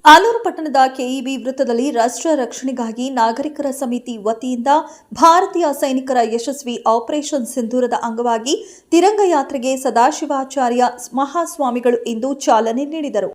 ಆಲೂರು ಪಟ್ಟಣದ ಕೆಇಬಿ ವೃತ್ತದಲ್ಲಿ ರಾಷ್ಟ್ರ ರಕ್ಷಣೆಗಾಗಿ ನಾಗರಿಕರ ಸಮಿತಿ ವತಿಯಿಂದ ಭಾರತೀಯ ಸೈನಿಕರ ಯಶಸ್ವಿ ಆಪರೇಷನ್ ಸಿಂಧೂರದ ಅಂಗವಾಗಿ ತಿರಂಗ ಯಾತ್ರೆಗೆ ಸದಾಶಿವಾಚಾರ್ಯ ಮಹಾಸ್ವಾಮಿಗಳು ಇಂದು ಚಾಲನೆ ನೀಡಿದರು.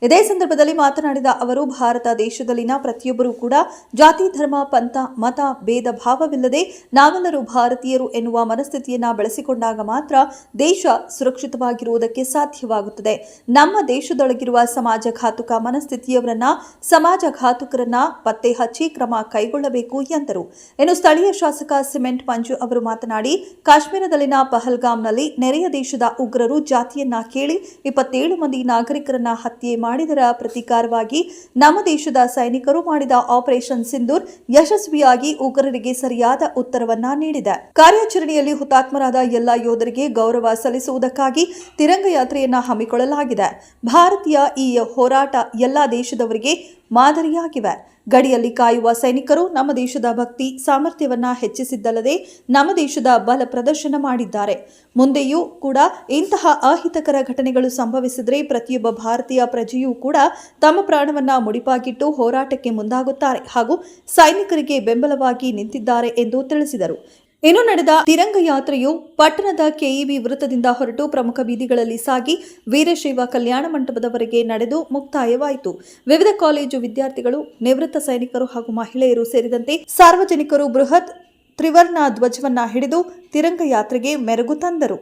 ಇದೇ ಸಂದರ್ಭದಲ್ಲಿ ಮಾತನಾಡಿದ ಅವರು, ಭಾರತ ದೇಶದಲ್ಲಿನ ಪ್ರತಿಯೊಬ್ಬರೂ ಕೂಡ ಜಾತಿ, ಧರ್ಮ, ಪಂಥ, ಮತ, ಭೇದ ಭಾವವಿಲ್ಲದೆ ನಾವೆಲ್ಲರೂ ಭಾರತೀಯರು ಎನ್ನುವ ಮನಸ್ಥಿತಿಯನ್ನ ಬೆಳೆಸಿಕೊಂಡಾಗ ಮಾತ್ರ ದೇಶ ಸುರಕ್ಷಿತವಾಗಿರುವುದಕ್ಕೆ ಸಾಧ್ಯವಾಗುತ್ತದೆ. ನಮ್ಮ ದೇಶದೊಳಗಿರುವ ಸಮಾಜಘಾತುಕ ಮನಸ್ಥಿತಿಯವರನ್ನ, ಸಮಾಜಘಾತುಕರನ್ನ ಪತ್ತೆ ಹಚ್ಚಿ ಕ್ರಮ ಕೈಗೊಳ್ಳಬೇಕು ಎಂದರು. ಇನ್ನು ಸ್ಥಳೀಯ ಶಾಸಕ ಸಿಮೆಂಟ್ ಮಂಜು ಅವರು ಮಾತನಾಡಿ, ಕಾಶ್ಮೀರದಲ್ಲಿನ ಪಹಲ್ಗಾಮ್ನಲ್ಲಿ ನೆರೆಯ ದೇಶದ ಉಗ್ರರು ಜಾತಿಯನ್ನ ಕೇಳಿ 27 ಮಂದಿ ನಾಗರಿಕರನ್ನ ಹತ್ಯೆ ಮಾಡಿದರ ಪ್ರತೀಕಾರವಾಗಿ ನಮ್ಮ ದೇಶದ ಸೈನಿಕರು ಮಾಡಿದ ಆಪರೇಷನ್ ಸಿಂಧೂರ್ ಯಶಸ್ವಿಯಾಗಿ ಉಗ್ರರಿಗೆ ಸರಿಯಾದ ಉತ್ತರವನ್ನ ನೀಡಿದೆ. ಕಾರ್ಯಾಚರಣೆಯಲ್ಲಿ ಹುತಾತ್ಮರಾದ ಎಲ್ಲ ಯೋಧರಿಗೆ ಗೌರವ ಸಲ್ಲಿಸುವುದಕ್ಕಾಗಿ ತಿರಂಗ ಯಾತ್ರೆಯನ್ನ ಹಮ್ಮಿಕೊಳ್ಳಲಾಗಿದೆ. ಭಾರತೀಯ ಈ ಹೋರಾಟ ಎಲ್ಲ ದೇಶದವರಿಗೆ ಮಾದರಿಯಾಗಿವೆ. ಗಡಿಯಲ್ಲಿ ಕಾಯುವ ಸೈನಿಕರು ನಮ್ಮ ದೇಶದ ಭಕ್ತಿ ಸಾಮರ್ಥ್ಯವನ್ನ ಹೆಚ್ಚಿಸಿದ್ದಲ್ಲದೆ ನಮ್ಮ ದೇಶದ ಬಲ ಪ್ರದರ್ಶನ ಮಾಡಿದ್ದಾರೆ. ಮುಂದೆಯೂ ಕೂಡ ಇಂತಹ ಅಹಿತಕರ ಘಟನೆಗಳು ಸಂಭವಿಸಿದರೆ ಪ್ರತಿಯೊಬ್ಬ ಭಾರತೀಯ ಪ್ರಜೆಯೂ ಕೂಡ ತಮ್ಮ ಪ್ರಾಣವನ್ನ ಮುಡಿಪಾಗಿಟ್ಟು ಹೋರಾಟಕ್ಕೆ ಮುಂದಾಗುತ್ತಾರೆ ಹಾಗೂ ಸೈನಿಕರಿಗೆ ಬೆಂಬಲವಾಗಿ ನಿಂತಿದ್ದಾರೆ ಎಂದು ತಿಳಿಸಿದರು. ಇನ್ನು ನಡೆದ ತಿರಂಗ ಯಾತ್ರೆಯು ಪಟ್ಟಣದ ಕೆಇಬಿ ವೃತ್ತದಿಂದ ಹೊರಟು ಪ್ರಮುಖ ಬೀದಿಗಳಲ್ಲಿ ಸಾಗಿ ವೀರಶೈವ ಕಲ್ಯಾಣ ಮಂಟಪದವರೆಗೆ ನಡೆದು ಮುಕ್ತಾಯವಾಯಿತು. ವಿವಿಧ ಕಾಲೇಜು ವಿದ್ಯಾರ್ಥಿಗಳು, ನಿವೃತ್ತ ಸೈನಿಕರು ಹಾಗೂ ಮಹಿಳೆಯರು ಸೇರಿದಂತೆ ಸಾರ್ವಜನಿಕರು ಬೃಹತ್ ತ್ರಿವರ್ಣ ಧ್ವಜವನ್ನ ಹಿಡಿದು ತಿರಂಗ ಯಾತ್ರೆಗೆ ಮೆರುಗು ತಂದರು.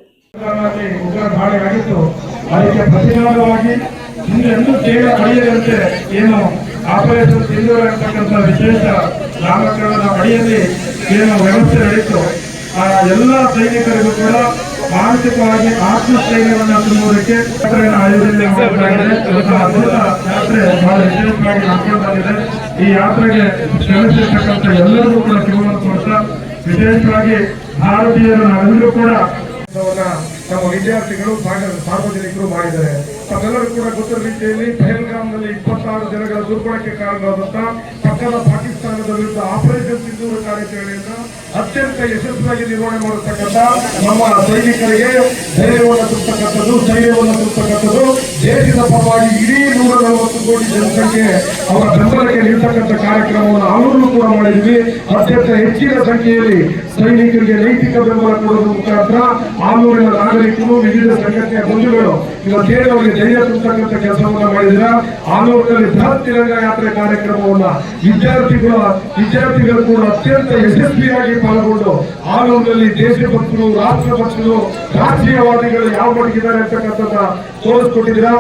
ಆಪರೇಷನ್ ಸಿಂಧೂರ್ ಅಂತಕ್ಕಂಥ ವಿಶೇಷ ನಾಮಕರಣದ ಅಡಿಯಲ್ಲಿ ಏನು ವ್ಯವಸ್ಥೆ ನಡೆಯಿತು, ಆ ಎಲ್ಲ ಸೈನಿಕರಿಗೂ ಕೂಡ ಮಾನಸಿಕವಾಗಿ ಆತ್ಮಸ್ಥೈರ್ಯವನ್ನು ತುಂಬುವುದಕ್ಕೆ ಆಯೋಜನೆ ಅದ್ಭುತ ಯಾತ್ರೆ ಬಹಳ ವಿಶೇಷವಾಗಿ ನಡ್ಕೊಂಡು ಬಂದಿದೆ. ಈ ಯಾತ್ರೆಗೆ ಶ್ರಮಿಸಿರ್ತಕ್ಕಂಥ ಎಲ್ಲರಿಗೂ ಕೂಡ ಶಿವವನ್ನು ಕೊಡ್ತಾ, ವಿಶೇಷವಾಗಿ ಭಾರತೀಯರು ನಾವೆಲ್ಲರೂ ಕೂಡ ನಮ್ಮ ವಿದ್ಯಾರ್ಥಿಗಳು ಸಾರ್ವಜನಿಕರು ಮಾಡಿದ್ದಾರೆ. ತಮ್ಮೆಲ್ಲರೂ ಕೂಡ ಗೊತ್ತಿರುವ ರೀತಿಯಲ್ಲಿ ಪಹಲ್ಗಾಮ್ನಲ್ಲಿ 26 ಜನಗಳ ದುರ್ಬಳಕೆ ಕಾರಣವಾದಂತಹ ಪಕ್ಕದ ಪಾಕಿಸ್ತಾನದ ವಿರುದ್ಧ ಆಪರೇಷನ್ ಸಿಂಧೂರ್ ಕಾರ್ಯಾಚರಣೆಯಿಂದ ಅತ್ಯಂತ ಯಶಸ್ವಿಯಾಗಿ ನಿರ್ವಹಣೆ ಮಾಡತಕ್ಕಂಥ ನಮ್ಮ ಸೈನಿಕರಿಗೆ ಧೈರ್ಯವನ್ನು ತುಂಬತಕ್ಕಂಥದ್ದು, ಸ್ಥೈರ್ಯವನ್ನು ತುಂಬತಕ್ಕಂಥದ್ದು, ದೇಶದ ಪರವಾಗಿ ಇಡೀ 140 ಕೋಟಿ ಜನಸಂಖ್ಯೆ ಅವರ ಬೆಂಬಲಕ್ಕೆ ನಿಲ್ತಕ್ಕಂಥ ಕಾರ್ಯಕ್ರಮವನ್ನು ಆಲೂರು ಕೂಡ ಮಾಡಿದ್ವಿ. ಅತ್ಯಂತ ಹೆಚ್ಚಿನ ಸಂಖ್ಯೆಯಲ್ಲಿ ಸೈನಿಕರಿಗೆ ನೈತಿಕ ಬೆಂಬಲ ಕೊಡುವ ಮುಖಾಂತರ ಆಲೂರಿನ ನಾಗರಿಕರು, ವಿವಿಧ ಸಂಘಟನೆಯ ಬಂಧುಗಳು ಇವತ್ತೇನು ಅವರಿಗೆ ಧೈರ್ಯ ತುಂಬತಕ್ಕಂಥ ಕೆಲಸವನ್ನ ಮಾಡಿದಿರ. ಆಲೂರಿನಲ್ಲಿ ಬೃಹತ್ ತಿರಂಗ ಯಾತ್ರೆ ಕಾರ್ಯಕ್ರಮವನ್ನ ವಿದ್ಯಾರ್ಥಿಗಳು ಕೂಡ ಅತ್ಯಂತ ಯಶಸ್ವಿಯಾಗಿ ಪಾಲ್ಗೊಂಡು ಆಲೂರಿನಲ್ಲಿ ದೇಶಭಕ್ತರು, ರಾಷ್ಟ್ರಭಕ್ತರು, ರಾಷ್ಟ್ರೀಯವಾದಿಗಳು ಯಾವ ಮಟ್ಟಿಗಿದ್ದಾರೆ ಅಂತಕ್ಕಂಥದ್ದನ್ನ ತೋರಿಸ್ಕೊಟ್ಟಿದ್ದೀರಾ.